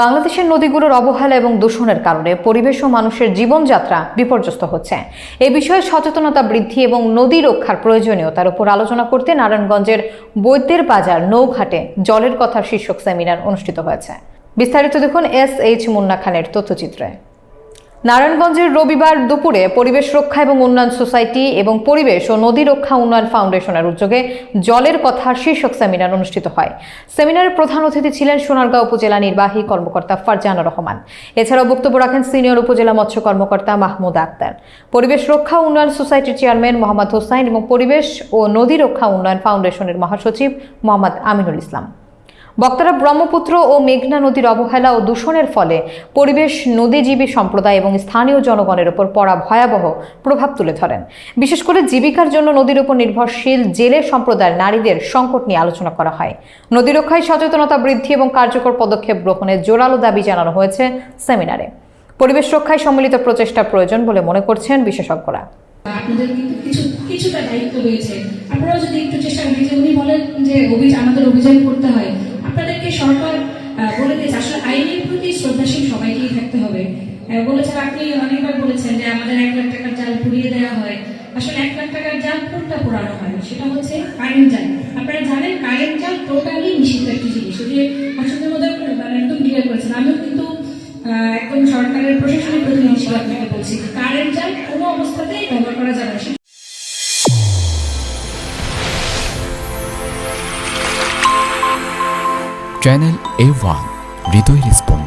বাংলাদেশের নদীগুলোর অবহেলা এবং দূষণের কারণে পরিবেশ ও মানুষের জীবনযাত্রা বিপর্যস্ত হচ্ছে। এ বিষয়ে সচেতনতা বৃদ্ধি এবং নদী রক্ষার প্রয়োজনীয়তার উপর আলোচনা করতে নারায়ণগঞ্জের বৈদ্যের বাজার নৌঘাটে জলের কথা শীর্ষক সেমিনার অনুষ্ঠিত হয়েছে। বিস্তারিত দেখুন SH মুন্না খানের তথ্যচিত্রে। নারায়ণগঞ্জের রবিবার দুপুরে পরিবেশ রক্ষা এবং উন্নয়ন সোসাইটি এবং পরিবেশ ও নদী রক্ষা উন্নয়ন ফাউন্ডেশনের উদ্যোগে জলের কথা শীর্ষক সেমিনার অনুষ্ঠিত হয়। সেমিনারের প্রধান অতিথি ছিলেন সোনারগাঁও উপজেলা নির্বাহী কর্মকর্তা ফারজানা রহমান। এছাড়াও বক্তব্য রাখেন সিনিয়র উপজেলা মৎস্য কর্মকর্তা মাহমুদ আক্তার, পরিবেশ রক্ষা উন্নয়ন সোসাইটির চেয়ারম্যান মোহাম্মদ হোসাইন এবং পরিবেশ ও নদী রক্ষা উন্নয়ন ফাউন্ডেশনের মহাসচিব মোহাম্মদ আমিনুল ইসলাম। বক্তারা ব্রহ্মপুত্র ও মেঘনা নদীর অবহেলা ও দূষণের ফলে পরিবেশ, নদীজীবী সম্প্রদায় এবং স্থানীয় জনগণের উপর পড়া ভয়াবহ প্রভাব তুলে ধরেন। বিশেষ করে জীবিকার জন্য নদীর উপর নির্ভরশীল জেলে সম্প্রদায়ের নারীদের সংকট নিয়ে আলোচনা করা হয়। নদী রক্ষায় সচেতনতা বৃদ্ধি এবং কার্যকর পদক্ষেপ গ্রহণের জোরালো দাবি জানানো হয়েছে সেমিনারে। পরিবেশ রক্ষায় সম্মিলিত প্রচেষ্টা প্রয়োজন বলে মনে করছেন বিশেষজ্ঞরা। আপনাদের কিন্তু কিছুটা দায়িত্ব রয়েছে। আপনারাও যদি একটু চেষ্টা করেন, যে উনি বলেন যে আমাদের অভিযান করতে হয়, আপনাদেরকে সরকার বলে দিয়েছে আসলে আইনের প্রতি শ্রদ্ধাশীল সবাইকেই থাকতে হবে। বলেছেন, আপনি অনেকবার বলেছেন যে আমাদের 1 লাখ টাকার জাল পুড়িয়ে দেওয়া হয়। আসলে 1 লাখ টাকার জাল কোনটা পোড়ানো হয়? সেটা হচ্ছে কারেন্ট জাল। আপনারা জানেন কারেন্ট জাল টোটালি নিষিদ্ধ একটি জিনিস। যে অসুবিধার মধ্যে একদম ক্লিয়ার করেছেন। আমিও কিন্তু একদম সরকারের প্রশাসনিক প্রতিনিধি হিসেবে আপনাকে বলছি, কারেন্ট জাল কোনো অবস্থাতেই ব্যবহার করা যাবে না। চ্যানেল A1 হৃদয় রেসপন্স।